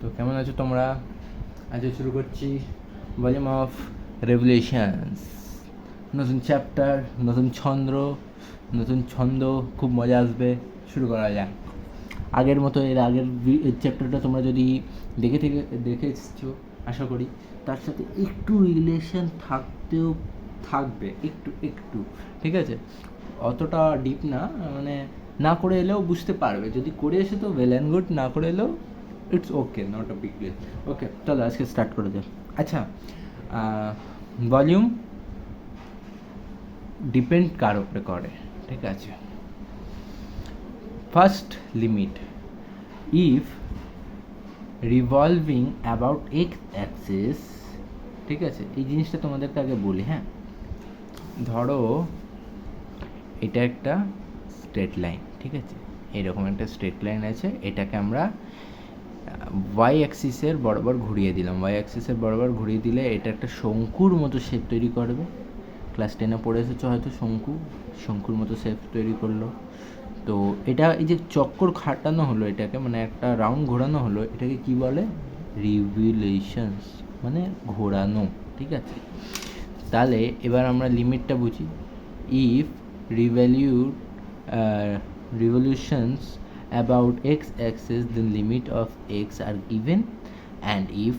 তো কেমন আছো তোমরা? আজ শুরু করছি ভলিউম অফ রেভলিউশনস। নতুন চ্যাপ্টার, নতুন ছন্দ, খুব মজা আসবে। শুরু করা যাক। আগের মতো এর আগের চ্যাপ্টারটা তোমরা যদি দেখে এসছো আশা করি, তার সাথে একটু রিলেশন থাকবে, একটু ঠিক আছে, অতটা ডিপ না, মানে না করে এলেও বুঝতে পারবে। যদি করে এসে তো ওয়েল অ্যান্ড গুড, না করে এলেও it's okay, not a big deal. Okay, চলো আজকে স্টার্ট করে যাক। আচ্ছা, ভলিউম ডিপেন্ড কার উপরে করে, ঠিক আছে। First limit, if revolving about x Axis, ঠিক আছে। এই জিনিসটা তোমাদেরকে আগে বলি, হ্যাঁ। ধরো এটা একটা স্ট্রেট লাইন, ঠিক আছে। এরকম একটা স্ট্রেট লাইন আছে, এটাকে আমরা ওয়াই অ্যাক্সিসের বরাবর ঘুরিয়ে দিলাম। ওয়াই অ্যাক্সিসের বরাবর ঘুরিয়ে দিলে এটা একটা শঙ্কুর মতো শেপ তৈরি করবে। ক্লাস 10-এ পড়ে এসেছো হয়তো, শঙ্কুর মতো শেপ তৈরি করলো। তো এটা এই যে চক্কর খাটানো হলো, এটাকে মানে একটা রাউন্ড ঘোরানো হলো, এটাকে কি বলে? রিভলিউশনস, মানে ঘোরানো, ঠিক আছে। তাহলে এবার আমরা লিমিটটা বুঝি। If revolutions about x-axis, then limit of x are given, and if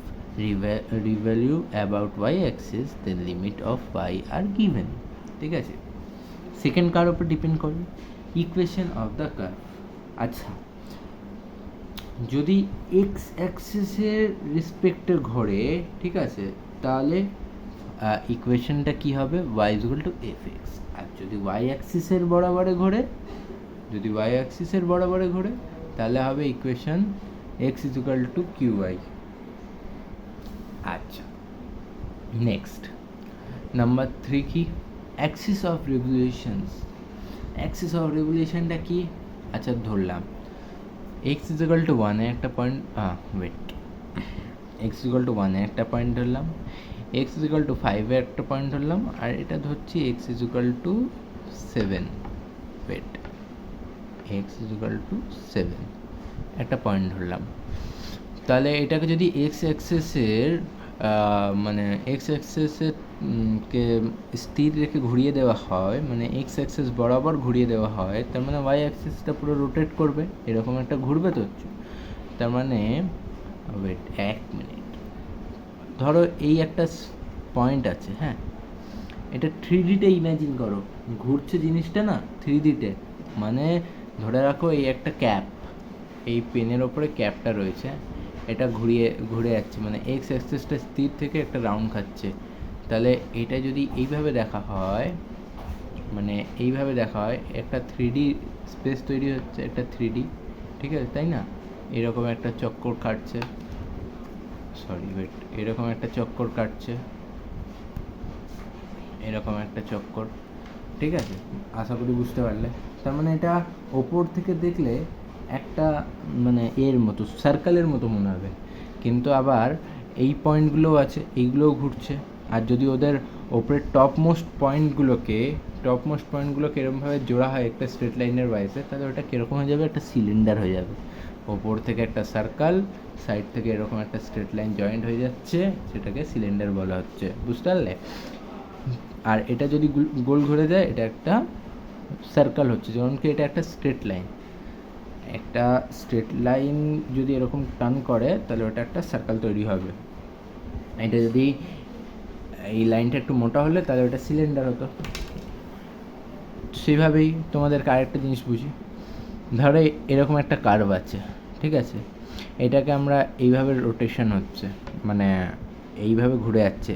revolve about y-axis, then limit of y are given, ঠিক আছে। সেকেন্ড কার উপর ডিপেন্ড করে? Equation of the curve. আচ্ছা, যদি এক্স অ্যাক্সিসের রেসপেক্টে ঘোরে, ঠিক আছে, তাহলে ইকুয়েশনটা কি হবে? y = fx। আর যদি ওয়াই অ্যাক্সিসের বরাবরে ঘোরে, তাহলে হবে ইকুয়েশন x = qy। আচ্ছা, নেক্সট নাম্বার 3 কি? অ্যাক্সিস অফ রেভলিউশনটা কি? আচ্ছা, ধরলাম x = 1 এ একটা পয়েন্ট, x = 1 এ একটা পয়েন্ট ধরলাম, x = 5 এ একটা পয়েন্ট ধরলাম, আর এটা ধরছি x = 7। ওয়েট, x = 7 একটা পয়েন্ট ধরলাম। তাহলে এটাকে যদি এক্স অ্যাক্সিসের কে স্থির রেখে ঘুরিয়ে দেওয়া হয়, মানে এক্স অ্যাক্সিস বরাবর ঘুরিয়ে দেওয়া হয়, তার মানে ওয়াই অ্যাক্সিসটা পুরো রোটেট করবে, এরকম একটা ঘুরবে তো। তার মানে ওয়েট 1 মিনিট, ধরো এই একটা পয়েন্ট আছে, হ্যাঁ। এটা 3Dতে ইম্যাজিন করো, ঘুরছে জিনিসটা না 3Dতে, মানে ধরে রাখো এই একটা ক্যাপ, এই পেনের ওপরে ক্যাপটা রয়েছে, এটা ঘুরে যাচ্ছে, মানে এক্স অ্যাক্সিসটা স্থির থেকে একটা রাউন্ড খাচ্ছে। তাহলে এটা যদি এইভাবে দেখা হয়, একটা 3D স্পেস তৈরি হচ্ছে, একটা 3D, ঠিক আছে, তাই না? এরকম একটা চক্কর কাটছে, এরকম একটা চক্কর, ঠিক আছে। আশা করি বুঝতে পারলে। তার মানে এটা ওপর থেকে দেখলে একটা মানে এর মতো, সার্কেলের মতো মনে হবে, কিন্তু আবার এই পয়েন্টগুলো আছে, এইগুলোও ঘুরছে। আর যদি ওদের ওপরের টপমোস্ট পয়েন্টগুলোকে এরকমভাবে জোড়া হয় একটা স্ট্রেট লাইনের বাইসে, তাহলে ওটা কীরকম হয়ে যাবে? একটা সিলিন্ডার হয়ে যাবে। ওপর থেকে একটা সার্কেল, সাইড থেকে এরকম একটা স্ট্রেট লাইন জয়েন্ট হয়ে যাচ্ছে, সেটাকে সিলিন্ডার বলা হচ্ছে, বুঝতে পারলে? আর এটা যদি গোল ঘুরে যায়, এটা একটা সার্কেল হচ্ছে, যেমন কি এটা একটা স্ট্রেট লাইন যদি এরকম টার্ন করে, তাহলে ওটা একটা সার্কেল তৈরি হবে। এটা যদি এই লাইনটা একটু মোটা হলে, তাহলে ওটা সিলিন্ডার হতো। সেভাবেই তোমাদেরকে আরেকটা জিনিস বুঝি। ধরো এরকম একটা কার্ভ আছে, ঠিক আছে, এটাকে আমরা এইভাবে রোটেশন হচ্ছে, মানে এইভাবে ঘুরে যাচ্ছে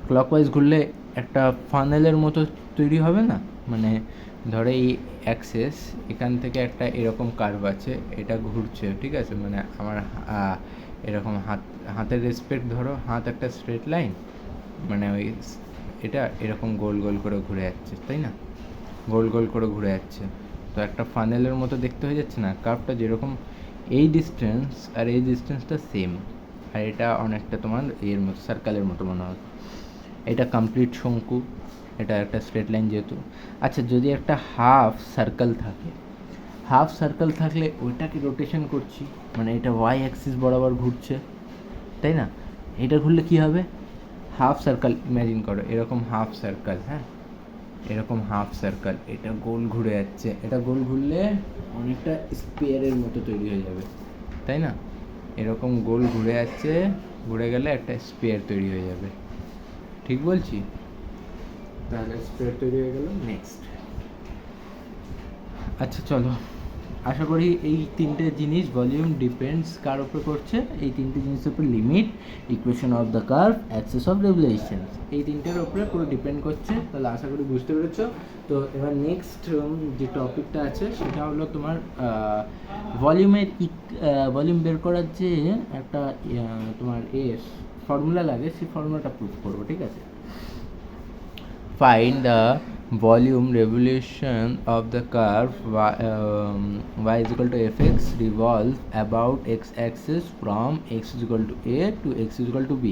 ক্লকওয়াইজ ঘুরলে একটা ফানেলের মতো তৈরি হবে না? মানে ধরো এই অ্যাক্সেস, এখান থেকে একটা এরকম কার্ভ আছে, এটা ঘুরছে, ঠিক আছে, মানে আমার এরকম হাতের রেসপেক্ট ধরো, হাত একটা স্ট্রেট লাইন, মানে ওই এটা এরকম গোল করে ঘুরে যাচ্ছে, তাই না? গোল করে ঘুরে যাচ্ছে, তো একটা ফানেলের মতো দেখতে হয়ে যাচ্ছে না কার্ভটা? যেরকম এই ডিস্টেন্স আর এই ডিস্টেন্সটা সেম, আর এটা অনেকটা তোমার এর মতো সার্কেলের মতো মনে হয়। এটা কমপ্লিট শঙ্কু, এটা একটা স্ট্রেট লাইন যেহেতু। আচ্ছা, যদি একটা হাফ সার্কেল থাকে, হাফ সার্কেল থাকলে ওইটাকে রোটেশন করছি, মানে এটা ওয়াই অ্যাক্সিস বরাবর ঘুরছে, তাই না? এটা ঘুরলে কী হবে? হাফ সার্কেল ইম্যাজিন করো, এরকম হাফ সার্কেল, হ্যাঁ, এরকম হাফ সার্কেল, এটা গোল ঘুরে যাচ্ছে, এটা গোল ঘুরলে অনেকটা স্পেয়ারের মতো তৈরি হয়ে যাবে, তাই না? এরকম গোল ঘুরে যাচ্ছে, ঘুরে গেলে একটা স্পেয়ার তৈরি হয়ে যাবে, ঠিক বলছি? তাহলে স্পেয়ার তৈরি হয়ে গেল। নেক্সট, আচ্ছা চলো, আশা করি এই তিনটে জিনিস, ভলিউম ডিপেন্ডস কার উপর করছে, এই তিনটে জিনিসের উপর, limit, equation of the curve, Axis of regulation, এই তিনটের উপরে পুরো ডিপেন্ড করছে। তাহলে আশা করি বুঝতে পেরেছো। তো এবার নেক্সট যে টপিকটা আছে সেটা হলো তোমার ভলিউমের ভলিউম বের করার যে একটা তোমার ফর্মুলা লাগে, সেই ফর্মুলাটা প্রুভ করবো, ঠিক আছে? Find the volume revolution of the curve y is equal to fx revolve about x axis from x is equal to a to x is equal to b.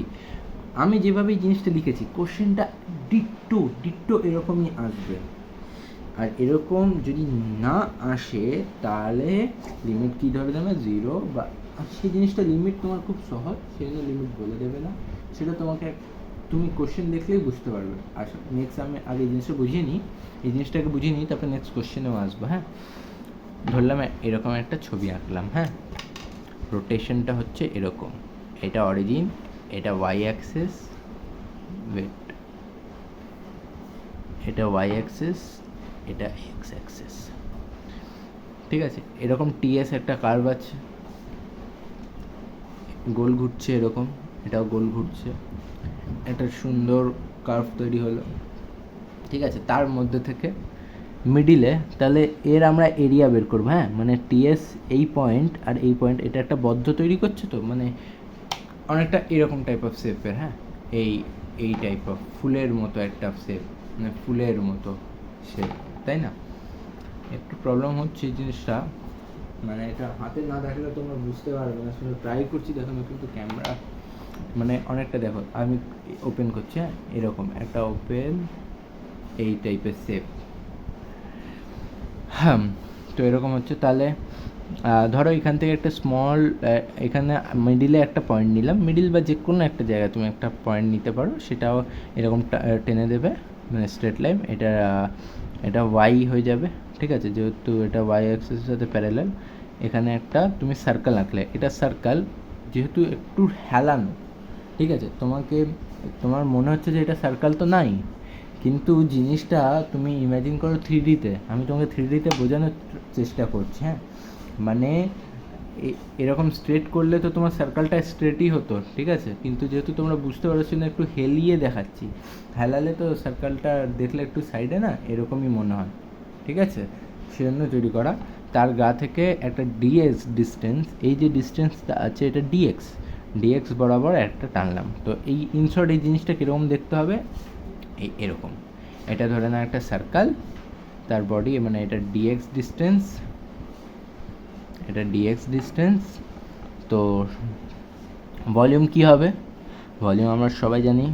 আমি যেভাবে এই জিনিসটা লিখেছি, কোশ্চেনটা ডিট্টো এরকমই আসবে। আর এরকম যদি না আসে তাহলে লিমিট কী ধরে দেবে? 0, বা সেই জিনিসটা লিমিট তোমার খুব সহজ, সেই জন্য লিমিট বলে দেবে না, সেটা তুমি কোশ্চেন দেখলেই বুঝতে পারবে। আচ্ছা, নেক্সট আমি আগে এই জিনিসটা বুঝিয়ে নিই, এই জিনিসটাকে বুঝিয়ে নিই, তারপরে নেক্সট কোশ্চেনেও আসবো। হ্যাঁ, ধরলাম এরকম একটা ছবি আঁকলাম, হ্যাঁ, রোটেশনটা হচ্ছে এরকম, এটা অরিজিন, এটা ওয়াই অ্যাক্সিস, এটা ওয়াই অ্যাক্সিস, এটা এক্স অ্যাক্সিস, ঠিক আছে? এরকম টিএস একটা কার্ভ আছে, গোল ঘুরছে এরকম, এটাও গোল ঘুরছে, একটা সুন্দর কার্ভ তৈরি হলো, ঠিক আছে? তার মধ্যে থেকে মিডিলে তাহলে এর আমরা এরিয়া বের করবো, হ্যাঁ, মানে টিএস এই পয়েন্ট আর এই পয়েন্ট, এটা একটা বদ্ধ তৈরি করছে, তো মানে অনেকটা এরকম টাইপ অফ শেপের, হ্যাঁ, এই টাইপ অফ ফুলের মতো একটা শেপ, মানে ফুলের মতো শেপ, তাই না? একটু প্রবলেম হচ্ছে এই জিনিসটা, মানে এটা হাতে না দেখলে তোমরা বুঝতে পারবে না, শুধু ট্রাই করছি দেখানো, কিন্তু ক্যামেরা মানে অনেকটা, দেখো আমি ওপেন করছি, হ্যাঁ, এরকম একটা ওপেন এই টাইপের শেপ, হ্যাঁ, তো এরকম হচ্ছে। তাহলে ধরো এখান থেকে একটা স্মল, এখানে মিডিলে একটা পয়েন্ট নিলাম, মিডিল বা যে কোনো একটা জায়গায় তুমি একটা পয়েন্ট নিতে পারো, সেটাও এরকম টেনে দেবে, মানে স্ট্রেট লাইন, এটা ওয়াই হয়ে যাবে, ঠিক আছে? যেহেতু এটা ওয়াই অ্যাক্সিসের সাথে প্যারালাল, এখানে একটা তুমি সার্কেল আঁকলে, এটা সার্কেল যেহেতু একটু হেলানো, ঠিক আছে? তোমার মনে হচ্ছে যে এটা সার্কেল তো নাই, কিন্তু জিনিসটা তুমি ইমাজিন করো 3Dতে, আমি তোমাকে 3Dতে বোঝানোর চেষ্টা করছি, হ্যাঁ, মানে এরকম স্ট্রেট করলে তো তোমার সার্কেলটা স্ট্রেটই হতো, ঠিক আছে? কিন্তু যেহেতু তোমরা বুঝতে পারছো না, একটু হেলিয়ে দেখাচ্ছি, হেলালে তো সার্কেলটা দেখলে একটু সাইডে না এরকমই মনে হয়, ঠিক আছে? সেজন্য তৈরি করা। তার গা থেকে একটা ডিএক্স ডিস্টেন্স, এই যে ডিস্টেন্সটা আছে এটা ডিএক্স বরাবর একটা টানলাম। তো এই ইনশর্ট এই জিনিসটা কীরকম দেখতে হবে? এরকম, এটা ধরে না একটা সার্কেল, তার বডি, মানে এটা ডিএক্স ডিস্টেন্স, তো ভলিউম কি হবে? ভলিউম আমরা সবাই জানি।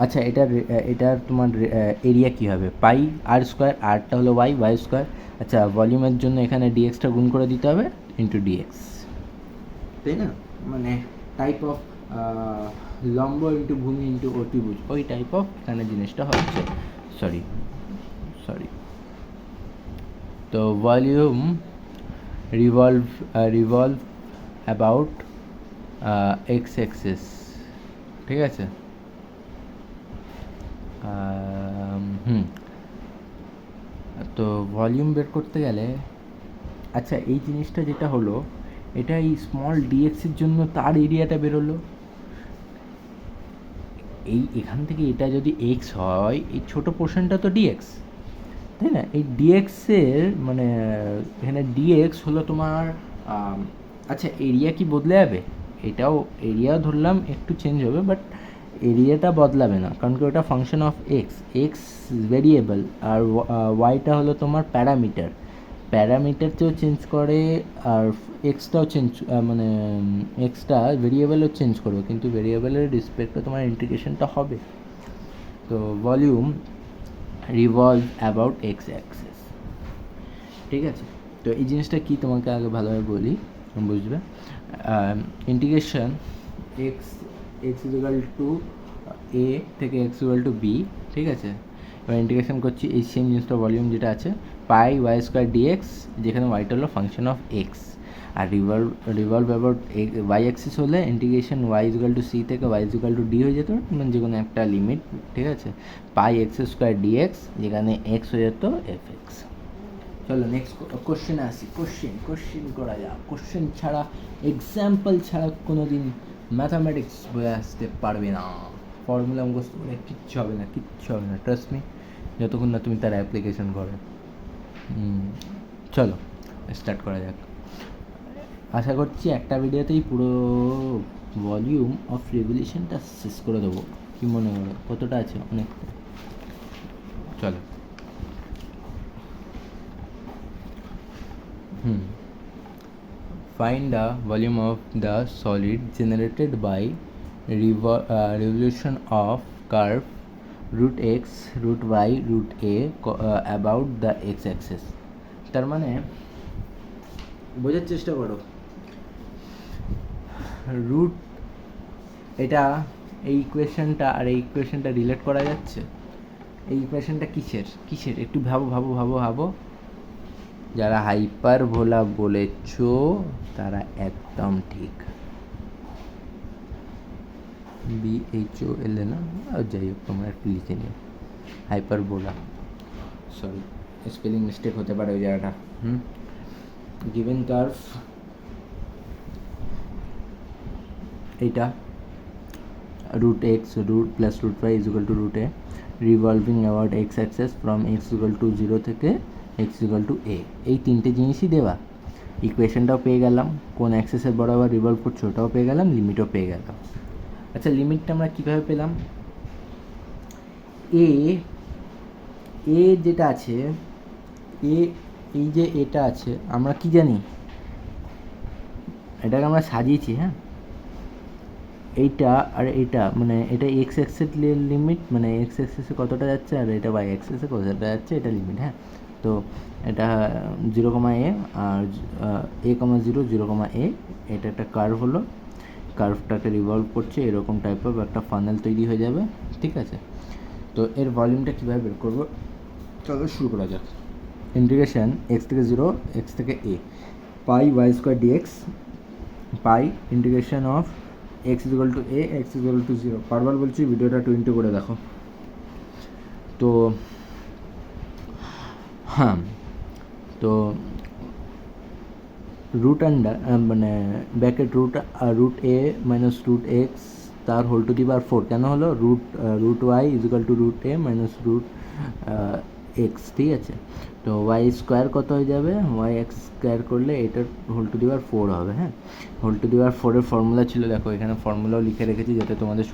আচ্ছা, এটার তোমার এরিয়া কী হবে? পাই আর স্কোয়ার, আরটা হলো ওয়াই স্কোয়ার। আচ্ছা, ভলিউমের জন্য এখানে ডিএক্সটা গুণ করে দিতে হবে ইন্টু ডিএক্স, তাই না? মানে টাইপ অফ লম্ব ইন্টু ভূমি ইন্টু অতিভুজ, ওই টাইপ অফ এখানে জিনিসটা হচ্ছে, সরি। তো volume revolve about x Axis, ঠিক আছে? তো ভলিউম বের করতে গেলে, আচ্ছা এই জিনিসটা যেটা হলো, এটা এই স্মল ডিএক্সের জন্য তার এরিয়াটা বেরোলো, এখান থেকে এটা যদি এক্স হয়, এই ছোটো পোর্শনটা তো ডিএক্স, তাই না? এই ডিএক্সের মানে এখানে ডিএক্স হলো তোমার, আচ্ছা এরিয়া কি বদলে যাবে? এটাও এরিয়াও ধরলাম একটু চেঞ্জ হবে, বাট এরিয়াটা বদলাবে না, কারণ কি ওটা ফাংশন অফ এক্স ভেরিয়েবল, আর ওয়াইটা হলো তোমার প্যারামিটারতেও চেঞ্জ করে, আর এক্সটাও মানে এক্সটা ভেরিয়েবলও চেঞ্জ করবে, কিন্তু ভেরিয়েবলের রেসপেক্টে তোমার ইন্টিগ্রেশনটা হবে। তো volume revolve about x Axis, ঠিক আছে? তো এই জিনিসটা কি তোমাকে আগে ভালোভাবে বলি, বুঝবে। ইন্টিগ্রেশন এক্স ইকুয়াল টু এ থেকে এক্স ইকুয়াল টু বি, ঠিক আছে? এবার ইন্টিগ্রেশন করছি এই সেম জিনিসটা ভলিউম যেটা আছে পাই ওয়াই স্কোয়ার ডিএক্স, যেখানে ওয়াইটা হলো ফাংশন অফ এক্স, আর রিভলভ অ্যাবাউট ওয়াই অ্যাক্সিস হলে integration y equal to c থেকে ওয়াই ইকুয়াল টু ডি হয়ে যেত, মানে যে কোনো একটা লিমিট, ঠিক আছে? পাই এক্স স্কোয়ার ডিএক্স, যেখানে এক্স হয়ে যেত এফ এক্স। চলো নেক্সট কোশ্চেনে আসি। কোশ্চেন করা যাক। কোশ্চেন ছাড়া, এক্সাম্পল ছাড়া কোনো দিন ম্যাথামেটিক্স বয়ে আসতে পারবে না। ফর্মুলা মুখস্থ করে কিচ্ছু হবে না, ট্রাস্ট মি, যতক্ষণ না তুমি তার অ্যাপ্লিকেশন করো। চলো স্টার্ট করা যাক। আশা করছি একটা ভিডিওতেই পুরো ভলিউম অফ রেগুলেশনটা শেষ করে দেবো। কি মনে করো কতটা আছে? অনেকটা। চলো। Find the volume of the solid generated by revolution of curve root x, root y, root a about the x-axis. তার মানে বোঝার চেষ্টা করো, রুট এটা এই ইকুয়েশনটা আর এই ইকুয়েশনটা রিলেট করা যাচ্ছে। এই ইকুয়েশনটা কিসের একটু ভাবো। যারা হাইপারবোলা বলেছো তারা একদম ঠিক। BHOL না, যাই হোক তোমরা একটু লিখে নিও হাইপারবোলা। সরি, স্পেলিং মিস্টেক হতে পারে ওই জায়গাটা। গিভেন কার্ভ এইটা root x root plus root y is equal to root a revolving about x axis from x equal to 0 থেকে x equal to a, এই তিনটে জিনিসই দেওয়া। ইকুয়েশনটাও পেয়ে গেলাম, কোন অ্যাক্সেসের বরাবর রিভলভ করছে ওটাও পেয়ে গেলাম, লিমিটও পেয়ে গেলাম। আচ্ছা, লিমিটটা আমরা কীভাবে পেলাম? এ যেটা আছে, এই যে এটা আছে, আমরা কি জানি এটাকে আমরা সাজিয়েছি, হ্যাঁ, এইটা আর এটা, মানে এটা এক্স অ্যাক্সেস লিমিট, মানে এক্স অ্যাক্সেসে কতটা যাচ্ছে, আর এটা ওয়াই অ্যাক্সেসে কতটা যাচ্ছে, এটা লিমিট। হ্যাঁ, তো এটা 0, a আর a, 0, 0, a, এটা একটা কার্ভ হলো। কার্ভটাকে রিভলভ করছে, এরকম টাইপ অফ একটা ফানেল তৈরি হয়ে যাবে, ঠিক আছে? তো এর ভলিউমটা কীভাবে বের করবো, চলো শুরু করা যাক। ইন্টিগ্রেশন এক্স থেকে 0, এক্স থেকে a, pi y square dx, pi integration of x equal to a, x equal to 0। বারবার বলছি ভিডিওটা 20 করে দেখো। তো হ্যাঁ, তো রুট আন্ডার মানে bracket root a minus root x তার হোল টু দি পাওয়ার 4 কেন হলো? Root y is equal to root a minus root x, ঠিক আছে? তো ওয়াই স্কোয়ার কত হয়ে যাবে? ওয়াই এক্স স্কোয়ার করলে এটার হোল টু দি পাওয়ার 4 হবে। হ্যাঁ, হোল টু দি পাওয়ার 4-এর ফর্মুলা ছিল, দেখো এখানে ফর্মুলাও লিখে রেখেছি যাতে তোমাদের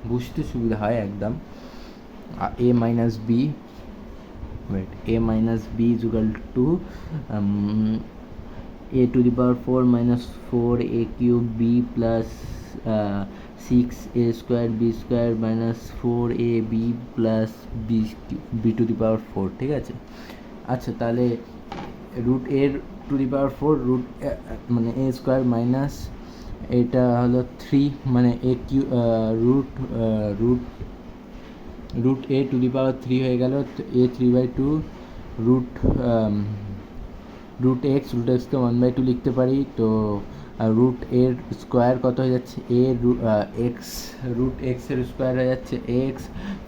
বুঝতে সুবিধা হয় একদম। a minus b is equal to a to the power 4 minus 4a cube b plus 6a square b square minus 4ab plus b to the power 4, ঠিক আছে? আচ্ছা, তাহলে root A two the power 4 মানে a square minus এটা হলো 3, মানে a cube root a to the power 3 হয়ে গেল, a 3/2 রুট এক্সকে 1/2 লিখতে পারি। তো রুট এর স্কোয়ার কত হয়ে যাচ্ছে? রুট এক্সের স্কোয়ার হয়ে যাচ্ছে এক্স,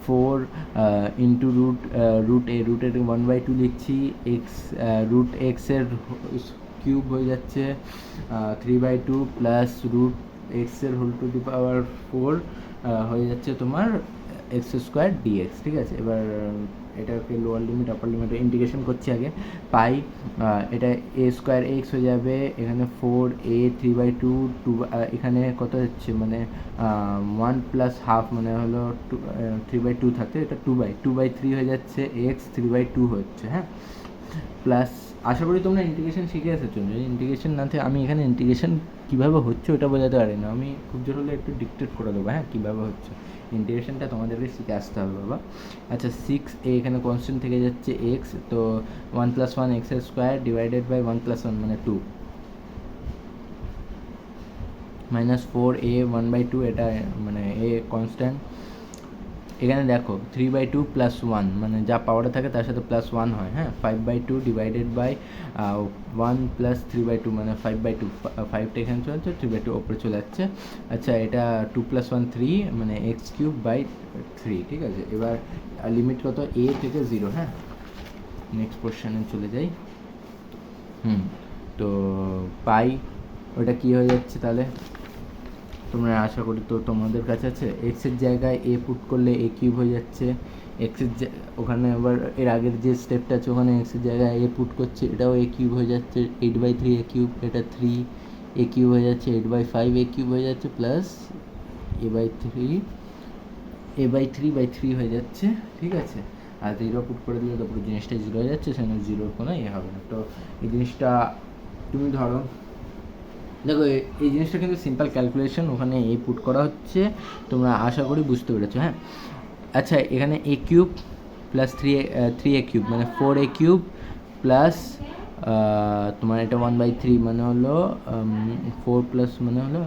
4 ইন্টু রুট এর 1/2 লিখছি, রুট এক্সের কিউব হয়ে যাচ্ছে 3/2 প্লাস রুট এক্সের হোল টু দি পাওয়ার 4 হয়ে যাচ্ছে তোমার এক্স স্কোয়ার ডিএক্স, ঠিক আছে? এবার এটাকে লোয়ার লিমিট আপার লিমিটে ইন্টিগ্রেশন করছি আগে। পাই এটা a স্কোয়ার এক্স হয়ে যাবে, এখানে 4a 3/2, এখানে কত হচ্ছে, মানে 1 প্লাস হাফ, মানে হলো 3/2 থাকে, এটা 2/3 হয়ে যাচ্ছে, এক্স 3/2 হচ্ছে, হ্যাঁ, প্লাস আশা করি তোমরা ইন্টিগ্রেশন শিখে এসেছো। যদি ইন্টিগ্রেশন না থাকে, আমি এখানে ইন্টিগ্রেশন কীভাবে হচ্ছে ওটা বোঝাতে পারি না, আমি খুব জোর হলে একটু ডিকটেট করে দেবো, হ্যাঁ কীভাবে হচ্ছে ইন্টিগ্রেশনটা তোমাদেরকে শিখে আসতে হবে বাবা। আচ্ছা 6a এখানে কনস্ট্যান্ট থেকে যাচ্ছে এক্স, তো 1 + 1 x² ডিভাইডেড বাই 1 + 1 মানে 2 -4a 1/2, এটা মানে a কনস্ট্যান্ট। এখানে দেখো 3/2 + 1 মানে যা পাওয়ারে থাকে তার সাথে +1 হয়, হ্যাঁ 5/2 ডিভাইডেড বাই 1 + 3/2 মানে 5/2, 5টা এখানে চলে যাচ্ছে, 3/2 ওপরে চলে যাচ্ছে। আচ্ছা এটা 2 + 1 3 মানে x³/3, ঠিক আছে। এবার লিমিট কত, a থেকে 0, হ্যাঁ। নেক্সট কোশ্চেনে চলে যাই। তো পাই ওটা কী হয়ে যাচ্ছে তাহলে, তোমরা আশা করি তো তোমাদের কাছে আছে। এক্সের জায়গায় এ পুট করলে a³ হয়ে যাচ্ছে, এক্সের ওখানে আবার এর আগের যে স্টেপটা আছে ওখানে এক্সের জায়গায় এ পুট করছে, এটাও a³ হয়ে যাচ্ছে, 8/3 a³, এটা 3 a³ হয়ে যাচ্ছে, 8/5 a³ হয়ে যাচ্ছে, প্লাস a/3 হয়ে যাচ্ছে, ঠিক আছে। আর 0 পুট করে দিলে তো পুরো জিনিসটা 0 হয়ে যাচ্ছে, সেখানে 0-র কোনো ইয়ে হবে না। তো এই জিনিসটা তুমি ধরো, দেখো এই জিনিসটা কিন্তু সিম্পল ক্যালকুলেশন, ওখানে এ পুট করা হচ্ছে, তোমরা আশা করি বুঝতে পেরেছো, হ্যাঁ। আচ্ছা এখানে a³ প্লাস 3a³ মানে 4a³ প্লাস তোমার এটা 1/3 মানে হলো 4 প্লাস মানে হলো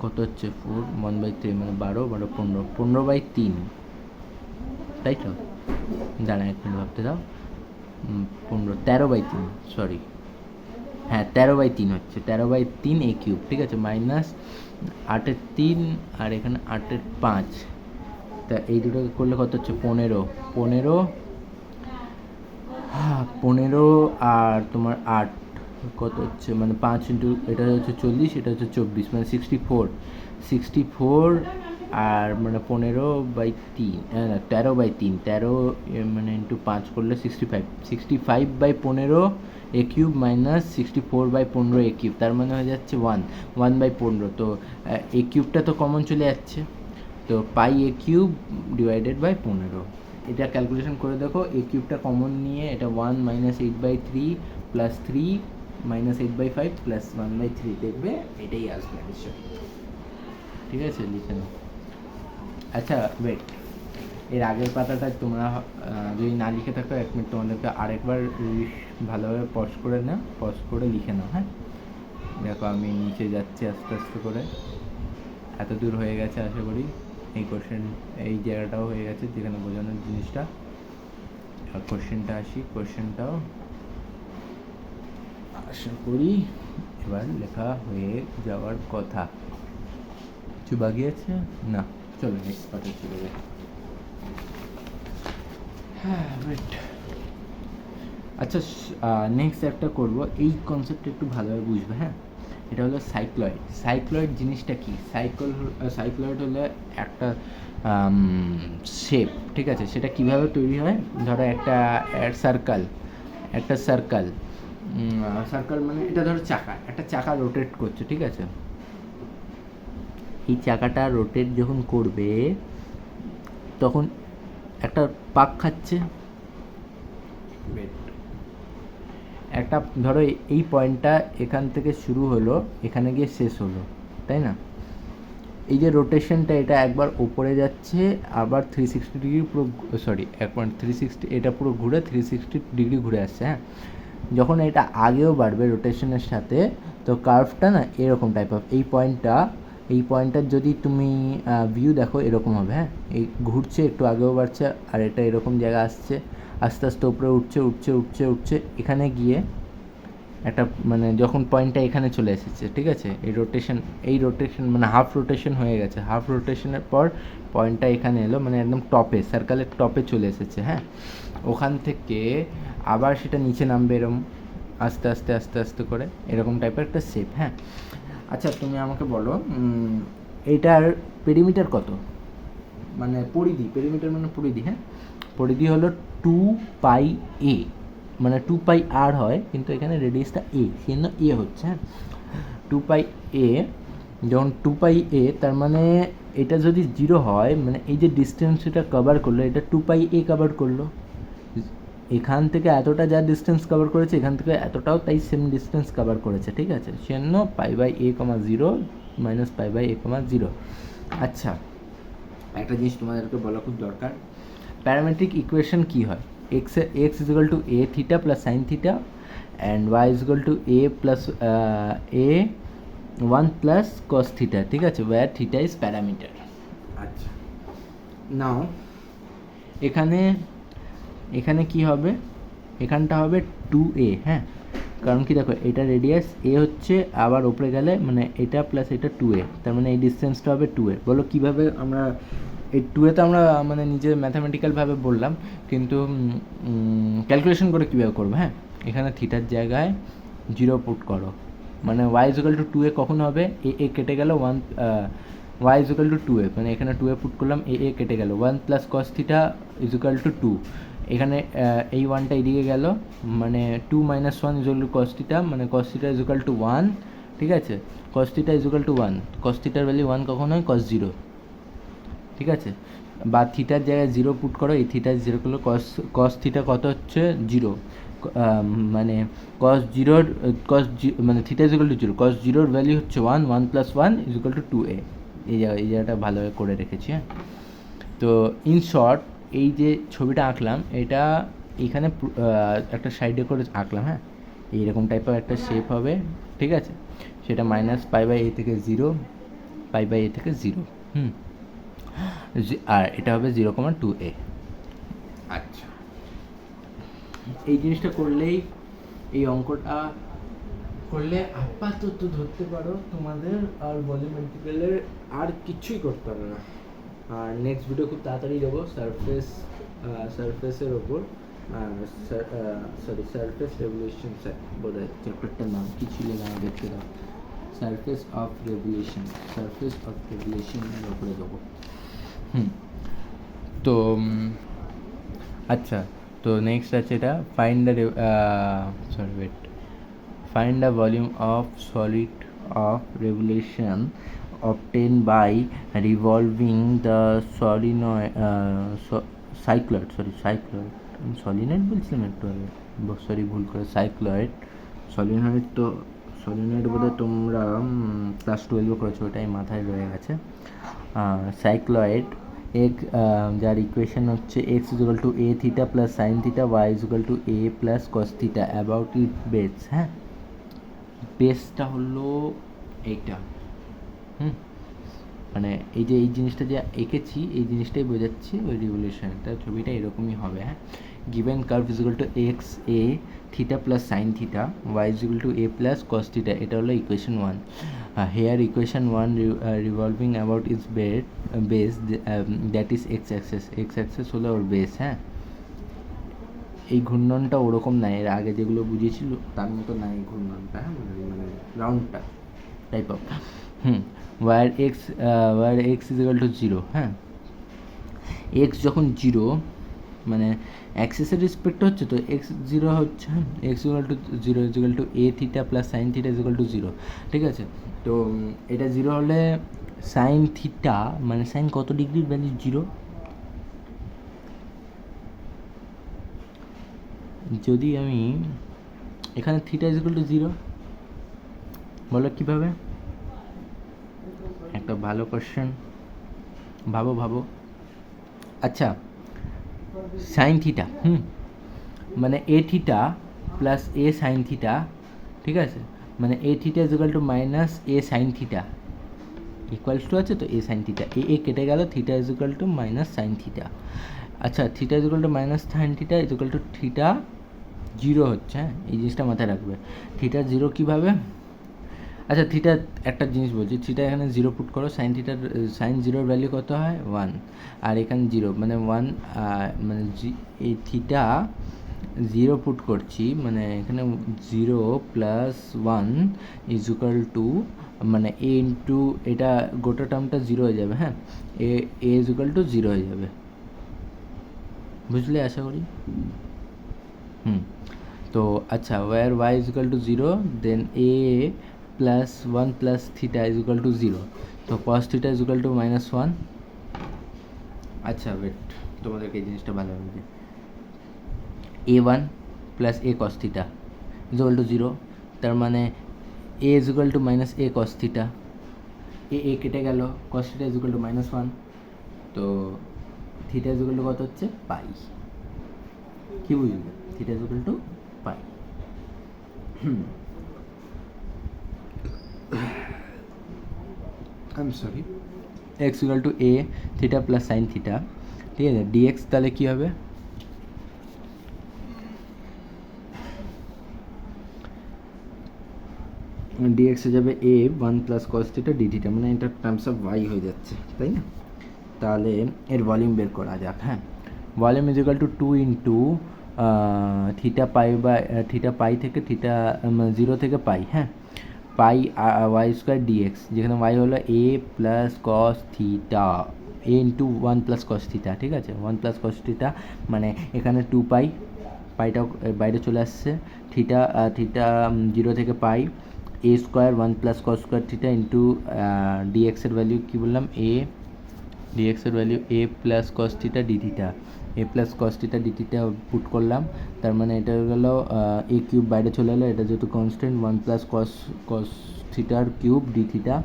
কত হচ্ছে 4 1/3 মানে 12 15/3, তাই তো। দাঁড়া এক মিনিট ভাবতে দাও, 13/3, সরি, হ্যাঁ 13/3 হচ্ছে, 13/3 a³, ঠিক আছে, -8/3 আর এখানে 8/5, তা এই দুটোকে করলে কত হচ্ছে 15 আর তোমার 8 কত হচ্ছে মানে 5 ইন্টু এটা হচ্ছে 40, এটা হচ্ছে 24 মানে 64 আর মানে 15/3 না 13/3, 13 মানে ইন্টু 5 করলে 65/15 a³ মাইনাস 64/15 a³, তার মানে হয়ে যাচ্ছে 1/15। তো a³ তো কমন চলে যাচ্ছে, তো পাই a³ ডিভাইডেড বাই 15, এটা ক্যালকুলেশন করে দেখো। a³ কমন নিয়ে এটা 1 - 8/3 প্লাস 3 - 8/5 প্লাস 1/3, দেখবে এটাই আসবে নিশ্চয়, ঠিক আছে, লিখে নাও। আচ্ছা ওয়েট, এর আগের পাতাটা তোমরা যদি না লিখে থাকো 1 মিনিট তোমাদেরকে আরেকবার ভালোভাবে পজ করে নাও, পজ করে লিখে নাও, হ্যাঁ। দেখো আমি নিচে যাচ্ছি আস্তে আস্তে করে, এত দূর হয়ে গেছে আশা করি, এই কোশ্চেন এই জায়গাটাও হয়ে গেছে যেখানে বোঝানোর জিনিসটা। আর কোশ্চেনটা আসি, কোশ্চেনটাও আশা করি এবার লেখা হয়ে যাওয়ার কথা। কিছু বাকি আছে না, চলো নেক্সট পার্টে চলে যাই। হ্যাঁ ওয়েট, আচ্ছা নেক্সট একটা করবো, এই কনসেপ্টটা একটু ভালোভাবে বুঝবে, হ্যাঁ। এটা হলো সাইক্লয়েড। সাইক্লয়েড জিনিসটা কি, সাইক্লয়েড হলো একটা শেপ, ঠিক আছে। সেটা কিভাবে তৈরি হয়, ধরো একটা সার্কেল মানে এটা ধরো একটা চাকা রোটেট করছে, ঠিক আছে। এই চাকাটা রোটেট যখন করবে তখন একটা পাক খাচ্ছে, একটা ধরো এই পয়েন্টটা এখান থেকে শুরু হলো, এখানে গিয়ে শেষ হলো, তাই না। এই যে রোটেশনটা, এটা একবার ওপরে যাচ্ছে, আবার 360 ডিগ্রি পুরো, সরি 360, এটা পুরো ঘুরে 360 ডিগ্রি ঘুরে আসছে, হ্যাঁ। যখন এটা আগেও বাড়বে রোটেশনের সাথে, তো কার্ভটা না এরকম টাইপ অফ, এই পয়েন্টটার যদি তুমি ভিউ দেখো এরকম হবে, হ্যাঁ। এই ঘুরছে, একটু আগেও বাড়ছে, আর এটা এরকম জায়গা আসছে, আস্তে আস্তে উপরে উঠছে, এখানে গিয়ে একটা মানে যখন পয়েন্টটা এখানে চলে এসেছে, ঠিক আছে, এই রোটেশন মানে হাফ রোটেশন হয়ে গেছে, হাফ রোটেশনের পর পয়েন্টটা এখানে এলো, মানে একদম টপে, সার্কেলের টপে চলে এসেছে, হ্যাঁ। ওখান থেকে আবার সেটা নিচে নামবে এরকম আস্তে করে, এরকম টাইপের একটা শেপ, হ্যাঁ। আচ্ছা তুমি আমাকে বলো এইটার পেরিমিটার কত, মানে পেরিমিটার মানে পরিধি, হ্যাঁ। পরিধি হলো 2πa, মানে 2πr হয়, কিন্তু এখানে রেডিয়াসটা a, সেজন্য a হচ্ছে, হ্যাঁ। 2πa, যখন 2πa, তার মানে এটা যদি 0 হয়, মানে এই যে ডিস্টেন্স এটা কভার করলো, এটা 2πa কভার করলো, এখান থেকে এতটা যা ডিস্টেন্স কভার করেছে এখান থেকে এতটাও তাই সেম ডিস্টেন্স কভার করেছে, ঠিক আছে, সেজন্য pi by a comma zero minus pi by a comma zero. আচ্ছা, একটা জিনিস তোমাদেরকে বলা খুব দরকার, প্যারামেট্রিক ইকুয়েশন কী হয়, x is equal to a theta plus sine theta and y is equal to a plus a one plus cos theta, ঠিক আছে, ওয়ার থিটা ইজ প্যারামিটার। আচ্ছা, নাও এখানে কি হবে, এখানটা হবে 2a, হ্যাঁ, কারণ কি দেখো এটা রেডিয়াস এ হচ্ছে, আবার ওপরে গেলে মানে এটা প্লাস এটা 2a, তার মানে এই ডিস্টেন্সটা হবে 2a। বলো কীভাবে আমরা এই 2a তো আমরা মানে নিজে ম্যাথামেটিক্যালভাবে বললাম, কিন্তু ক্যালকুলেশন করে কীভাবে করবো, হ্যাঁ, এখানে থিটার জায়গায় 0 পুট করো, মানে y ইকুয়াল টু 2a কখন হবে, এ কেটে গেল 1, y is equal two 2a, মানে এখানে 2a পুট করলাম, এ কেটে গেল, 1 plus cos theta is equal to 2, এখানে এই 1টা এদিকে গেল, মানে 2 minus 1 is equal to cos theta, মানে cos theta is equal to 1, ঠিক আছে, cos theta is equal to 1, cos থিটার ভ্যালু 1 কখন হয়, কস 0, ঠিক আছে, বা থিটার জায়গায় 0 পুট করো, এই থিটা 0 করলো, কস থিটা কত হচ্ছে 0, মানে কস জিরোর মানে থিটা ইজ ইকুয়াল টু 0, কস জিরোর ভ্যালু হচ্ছে 1 plus 1 is equal two 2a, এই জায়গাটা ভালোভাবে করে রেখেছি, হ্যাঁ। তো ইন শর্ট এই যে ছবিটা আঁকলাম এটা এখানে একটা সাইডে করে আঁকলাম, হ্যাঁ, এইরকম টাইপের একটা শেপ হবে, ঠিক আছে, সেটা মাইনাস পাই বাই এ থেকে 0, পাই বাই এ থেকে 0, আর এটা হবে 0,2a। আচ্ছা, এই জিনিসটা করলেই, এই অঙ্কটা করলে আপাতত ধরতে পারো তোমাদের আর ভলিউম ইন্টিগ্রালের আর কিছুই করতে হবে না। আর নেক্সট ভিডিও খুব তাড়াতাড়ি দেবো সারফেসের ওপর, সারফেস রেভলিউশন, বোধ হয় চ্যাপ্টারটার নাম কী ছিল না, দেখতে দাও, সারফেস অফ রেভলিউশনের ওপরে দেবো। তো আচ্ছা, তো নেক্সট আছে এটা find the volume of solid of revolution obtained by revolving the cycloid, solenoid বলছিলাম একটু আগে, সরি ভুল করে, সলিনয়েড তো সলিনয়েড বোধহয় তোমরা ক্লাস 12 করেছো, ওটাই মাথায় রয়ে গেছে। সাইক্লয়েড যার ইকুয়েশন হচ্ছে x is equal to a theta plus sine theta, y is equal to a plus cos theta about it base, হ্যাঁ, বেসটা হলো এইটা, মানে এই যে এই জিনিসটা যে এঁকেছি এই জিনিসটাই বোঝাচ্ছি, ওই রিভলিউশনটা ছবিটা এরকমই হবে, হ্যাঁ, given curve is equal to x a theta plus sine theta, y is equal to a plus cos theta, এটা হলো equation 1। Here equation 1 revolving about its base that is x axis হলো ওর বেস, হ্যাঁ, এই ঘূর্ণনটা ওরকম নাই, এর আগে যেগুলো বুঝিয়েছিল তার মতো নাই এই ঘূর্ণনটা, হ্যাঁ, মানে রাউন্ডটা type of, where x is equal to 0, হ্যাঁ, এক্স যখন 0 মানে অ্যাক্সিসের রেসপেক্ট হচ্ছে, তো এক্স 0 হচ্ছে, x equal to 0 is equal to a theta plus sine theta is equal to 0, ঠিক আছে, তো এটা 0 হলে সাইন থিটা মানে সাইন কত ডিগ্রির ভ্যালু 0, যদি আমি এখানে থিটা ইজ ইকুয়াল টু 0, বলো কীভাবে, একটা ভালো কোশ্চেন, ভাবো। আচ্ছা, সাইন থিটা মানে a theta plus a sine theta, ঠিক আছে, মানে a theta is equal to minus a sine theta equals to আছে, তো এ সাইন থিটা, এ কেটে গেল, theta is equal to minus sine theta. আচ্ছা, theta is equal to minus sine theta is equal to theta 0 হচ্ছে, হ্যাঁ, এই জিনিসটা মাথায় রাখবে, থিটা 0 কীভাবে, আচ্ছা থিটা একটা জিনিস বলছি, থিটা এখানে 0 পুট করো, সাইন 0-র ভ্যালু কত হয় 1, আর এখানে 0 মানে 1, মানে এই থিটা 0 পুট করছি, মানে এখানে 0 প্লাস 1 ইজ ইকুয়াল টু, মানে এ ইন্টু এটা গোটা টার্মটা 0 হয়ে যাবে, হ্যাঁ, এ ইজ ইকুয়াল টু 0 হয়ে যাবে, বুঝলে আশা করি। তো আচ্ছা, or y is equal to 0, then a plus 1 plus theta is equal to 0, তো cos theta is equal to -1। আচ্ছা ওয়েট, তোমাদেরকে এই জিনিসটা ভালো হবে, a1 plus a cos theta is equal to 0, তার মানে a is equal to minus a cos theta, a কেটে গেল, cos theta is equal to -1, তো থিটা ইজ ইকুয়াল টু কত হচ্ছে পাই। কি বুঝলে? Theta is equal two pi. I'm sorry, x equal to a theta plus sin theta, ঠিক আছে। dx তাহলে কি হবে? dx হয়ে যাবে a 1 plus cos theta d theta, মানে এটা টার্মস অফ y হয়ে যাচ্ছে, তাই না? তাহলে এর ভলিউম বের করা যাক। হ্যাঁ, volume is equal to 2 into theta pi বা থিটা পাই থেকে থিটা 0 থেকে পাই, হ্যাঁ, পাই ওয়াই স্কোয়ার ডিএক্স, যেখানে ওয়াই হলো a plus cos theta, a into 1 plus cos theta, ঠিক আছে। 1 প্লাস কস থিটা মানে এখানে 2 পাই, পাইটাও বাইরে চলে আসছে, থিটা থিটা 0 থেকে pi, a square 1 plus cos square theta into ডিএক্সের ভ্যালু কী বললাম, এ ডিএক্সের value a plus cos theta d theta, a plus cos theta d theta put করলাম, তার মানে এটা হয়ে গেল এ কিউব বাইরে চলে এলো, এটা যেহেতু কনস্ট্যান্ট 1 প্লাস কস থিটার কিউব ডি থিটা,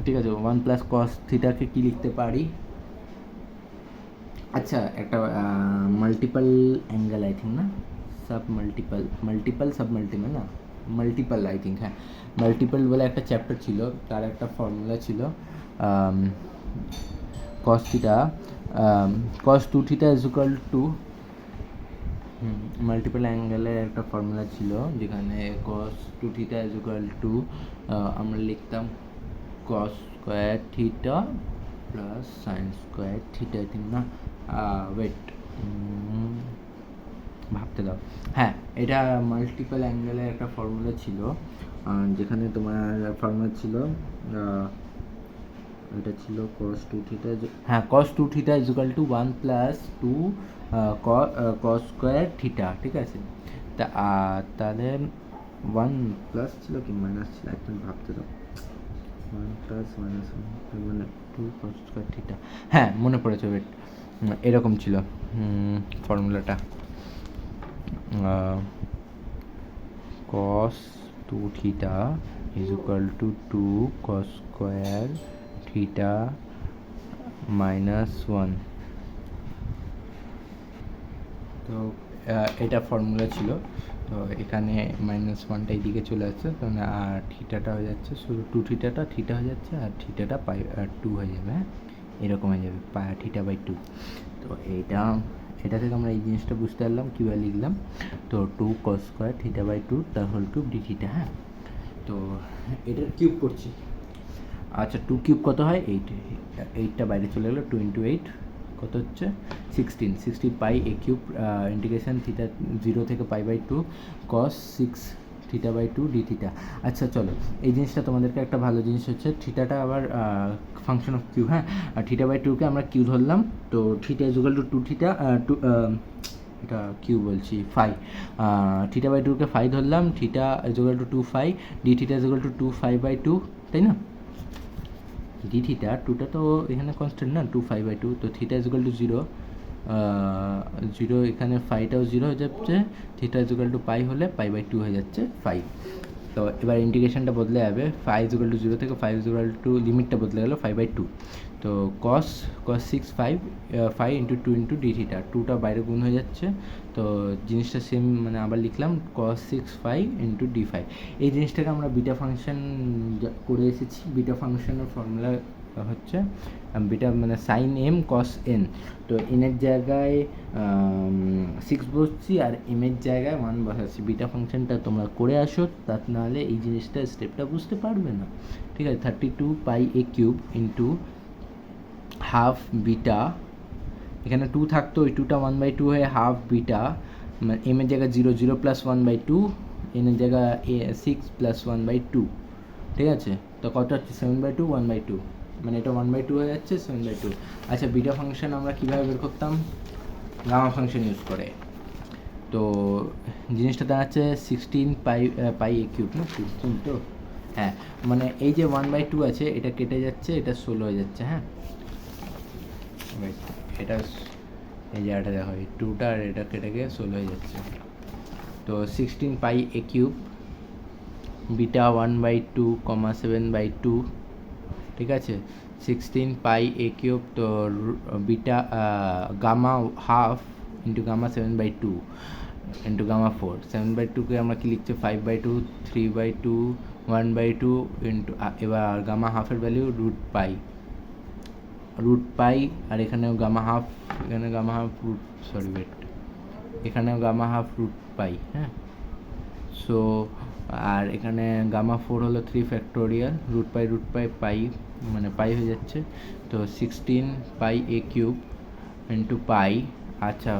ঠিক আছে। 1 প্লাস কস থিটাকে কী লিখতে পারি? আচ্ছা, একটা মাল্টিপল অ্যাঙ্গেল আই থিঙ্ক, না সাব মাল্টিপল সাব মাল্টিপল, না মাল্টিপল আই থিঙ্ক, হ্যাঁ মাল্টিপল বলে একটা চ্যাপ্টার ছিল, তার একটা ফর্মুলা ছিল cos theta cos 2 theta is equal to multiple অ্যাঙ্গেলের একটা ফর্মুলা ছিল, যেখানে cos 2 theta is equal to আমরা লিখতাম cos square theta plus sine square theta, ঠিক না? ওয়েট, ভাবতে দাও। হ্যাঁ, এটা মাল্টিপল অ্যাঙ্গেলের একটা ফর্মুলা ছিল, যেখানে তোমার ফর্মুলা ছিল এটা ছিল cos 2 থিটা, হ্যাঁ cos 2 theta is equal to 1 plus 2 cos square theta, ঠিক আছে। তাহলে 1 প্লাস ছিল কি মাইনাস ছিল, একদম ভাবতে দাও, 1 প্লাস মাইনাস 1 মানে 2 cos স্কোয়ার থিটা, হ্যাঁ মনে পড়েছে, ওয়েট এরকম ছিল ফর্মুলাটা, cos 2 theta is equal to 2 cos square theta -1, তো এটা ফর্মুলা ছিল। তো এখানে -1টা এইদিকে চলে আসছে, তাহলে আর থিটাটা হয়ে যাচ্ছে শুধু 2 থিটাটা থিটা হয়ে যাচ্ছে, আর থিটাটা পাই 2 হয়ে যাবে, হ্যাঁ এরকম হয়ে যাবে থিটা বাই 2। তো এটা থেকে আমরা এই জিনিসটা বুঝতে পারলাম কীভাবে লিখলাম। তো 2 cos স্কোয়ার থিটা বাই 2 তার হোল কিউব ডি থিটা, হ্যাঁ। তো এটার কিউব করছি, আচ্ছা 2 কিউব কত হয়? 8, 8টা বাইরে চলে গেলো, 2 ইন্টু 8 কত হচ্ছে 16 pi a cube integration theta 0 থেকে pi by 2 cos 6 theta by 2 d theta. আচ্ছা চলো, এই জিনিসটা তোমাদেরকে একটা ভালো জিনিস হচ্ছে, থিটাটা আবার ফাংশন অফ কিউ, হ্যাঁ, আর থিটা বাই 2কে আমরা কিউ ধরলাম, তো theta is equal to 2 theta এটা কিউ বলছি ফাই, থিটা বাই 2কে ফাই ধরলাম, theta is equal to 2 phi, d theta is equal to 2 phi by 2, তাই না? ডি থিটা 2টা তো এখানে কনস্ট্যান্ট না, 2 ফাই বাই 2, তো থিটা ইজ ইকুয়াল টু 0, 0 এখানে ফাইটাও 0 হয়ে যাচ্ছে, থিটা ইজ ইকুয়াল টু পাই হলে পাই বাই 2 হয়ে যাচ্ছে ফাই। তো এবার ইন্টিগ্রেশনটা বদলে যাবে, ফাই ইজ ইকুয়াল টু 0 থেকে ফাই ইজ ইকুয়াল টু লিমিটটা বদলে গেল 5 বাই 2, তো cos 6 5 into 2 into D theta, 2টা বাইরে গুণ হয়ে যাচ্ছে, তো জিনিসটা সেম, মানে আবার লিখলাম cos 6 5 ইন্টু ডি 5। এই জিনিসটাকে আমরা বিটা ফাংশন করে এসেছি, বিটা ফাংশনের ফর্মুলা হচ্ছে বিটা মানে সাইন এম কস এন, তো এনের জায়গায় 6 বসছি আর এমের জায়গায় 1 বসাচ্ছি। বিটা ফাংশনটা তোমরা করে আসো, তা নাহলে এই জিনিসটা স্টেপটা বুঝতে পারবে না, ঠিক আছে। 32 পাই a cube into half beta, এখানে 2 থাকতো, ওই 2টা 1 বাই 2 হয়ে হাফ বিটা, মানে এমের জায়গায় 0 0 প্লাস 1 বাই 2, এনের জায়গায় 6 প্লাস 1 বাই 2, ঠিক আছে। তো কত হচ্ছে 7 বাই 2 1 বাই 2, মানে এটা 1 বাই 2 হয়ে যাচ্ছে 7 বাই 2। আচ্ছা, বিটা ফাংশন আমরা কীভাবে বের করতাম? গামা ফাংশন ইউজ করে। তো জিনিসটা দাঁড়াচ্ছে 16 পাই এ কিউব, না 16, তো হ্যাঁ, মানে এই যে 1 বাই 2 আছে এটা কেটে যাচ্ছে, এটা 16 হয়ে যাচ্ছে, হ্যাঁ এটা এই জায়গাটা দেখো, এই টুটা আর এটা কেটে গিয়ে 16 হয়ে যাচ্ছে। তো 16 পাই এ কিউব বিটা 1/2 7/2, ঠিক আছে। 16 পাই এ কিউব, তো beta gamma half into gamma 7/2 into gamma 4। 7/2কে আমরা কি লিখছি 5/2 3/2 1/2 ইন্টু, এবার গামা হাফের ভ্যালু রুট পাই আর এখানেও গামা হাফ, এখানে gamma half root, sorry wait, এখানেও গামা হাফ রুট পাই, হ্যাঁ। সো আর এখানে গামা 4 হলো 3 ফ্যাক্টোরিয়াল, রুট পাই পাই মানে পাই হয়ে যাচ্ছে। তো 16 পাই এ কিউব ইন্টু পাই, আচ্ছা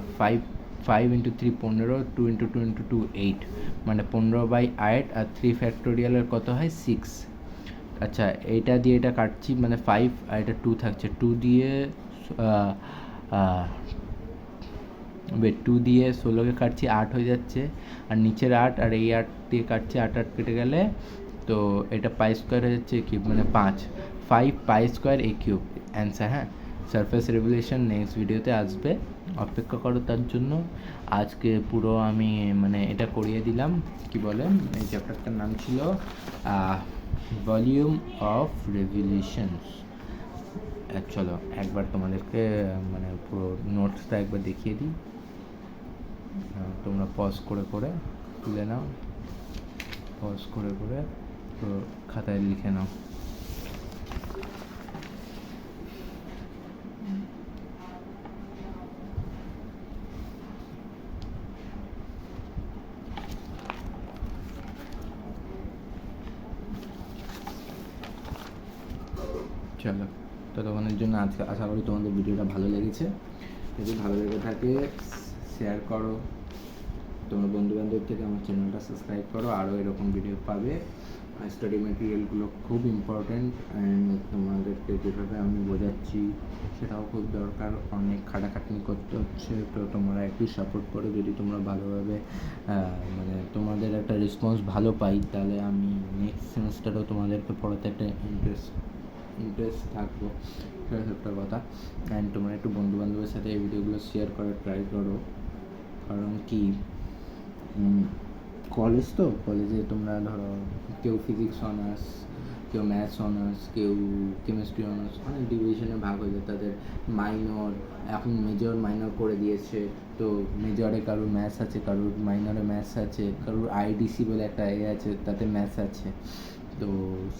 5 ইন্টু 3 15, 2 ইন্টু 2 ইন্টু 2 8, মানে 15/8, আর 3 ফ্যাক্টোরিয়ালের কত হয় 6। আচ্ছা এইটা দিয়ে এটা কাটছি, মানে 5 আর এটা 2 থাকছে, 2 দিয়ে 16কে কাটছি 8 হয়ে যাচ্ছে, আর নিচের 8 আর এই 8 দিয়ে কাটছি, 8 কেটে গেলে তো এটা পাই স্কোয়ার হয়ে যাচ্ছে কিউব, মানে 5 পাই স্কোয়ার এ কিউব অ্যান্সার, হ্যাঁ। সারফেস রেভলিউশন নেক্সট ভিডিওতে আসবে, অপেক্ষা করো তার জন্য। আজকে পুরো আমি মানে এটা করিয়ে দিলাম, কি বলে এই চ্যাপ্টারটার নাম ছিল ভলিউম অফ রেভলিউশনস। চলো একবার তোমাদেরকে মানে পুরো নোটসটা একবার দেখিয়ে দিই, তোমরা পজ করে করে তুলে নাও, পজ করে করে তো খাতায় লিখে নাও। চলো, ততক্ষণের জন্য আজকে আশা করি তোমাদের ভিডিওটা ভালো লেগেছে। যদি ভালো লেগে থাকে শেয়ার করো, তোমার বন্ধুবান্ধব থেকে আমার চ্যানেলটা সাবস্ক্রাইব করো, আরও এরকম ভিডিও পাবে। স্টাডি মেটেরিয়ালগুলো খুব ইম্পর্ট্যান্ট, অ্যান্ড তোমাদেরকে যেভাবে আমি বোঝাচ্ছি সেটাও খুব দরকার, অনেক খাটাখাটনি করতে হচ্ছে। তো তোমরা একটু সাপোর্ট করো, যদি তোমরা ভালোভাবে মানে তোমাদের একটা রেসপন্স ভালো পাই, তাহলে আমি নেক্সট সেমিস্টারেও তোমাদেরকে পড়াতে একটা ইন্টারেস্ট থাকবো, সেটা একটা কথা। অ্যান্ড তোমরা একটু বন্ধুবান্ধবের সাথে এই ভিডিওগুলো শেয়ার করার ট্রাই করো, কারণ কি কলেজ, তো কলেজে তোমরা ধরো কেউ ফিজিক্স অনার্স, কেউ ম্যাথস অনার্স, কেউ কেমিস্ট্রি অনার্স, অনেক ডিভিশনে ভাগ হয়ে যায় তাদের। মাইনর, এখন মেজর মাইনর করে দিয়েছে, তো মেজরে কারোর ম্যাথস আছে, কারোর মাইনরে ম্যাথস আছে, কারোর আইডিসি বলে একটা আছে তাতে ম্যাথস আছে। তো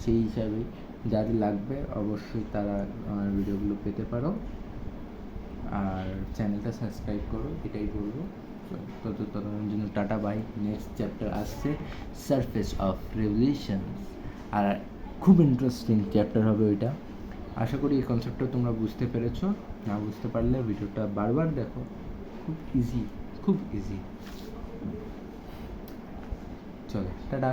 সেই হিসাবেই যাদের লাগবে অবশ্যই তারা আমার ভিডিওগুলো পেতে পারো, আর চ্যানেলটা সাবস্ক্রাইব করো, এটাই বলবো। ততক্ষণের জন্য টাটা বাই। নেক্সট চ্যাপ্টার আসছে সারফেস অফ রেভলিউশনস, আর খুব ইন্টারেস্টিং চ্যাপ্টার হবে ওইটা। আশা করি এই কনসেপ্টটা তোমরা বুঝতে পেরেছো, না বুঝতে পারলে ভিডিওটা বারবার দেখো, খুব ইজি, খুব ইজি। চলো টাটা।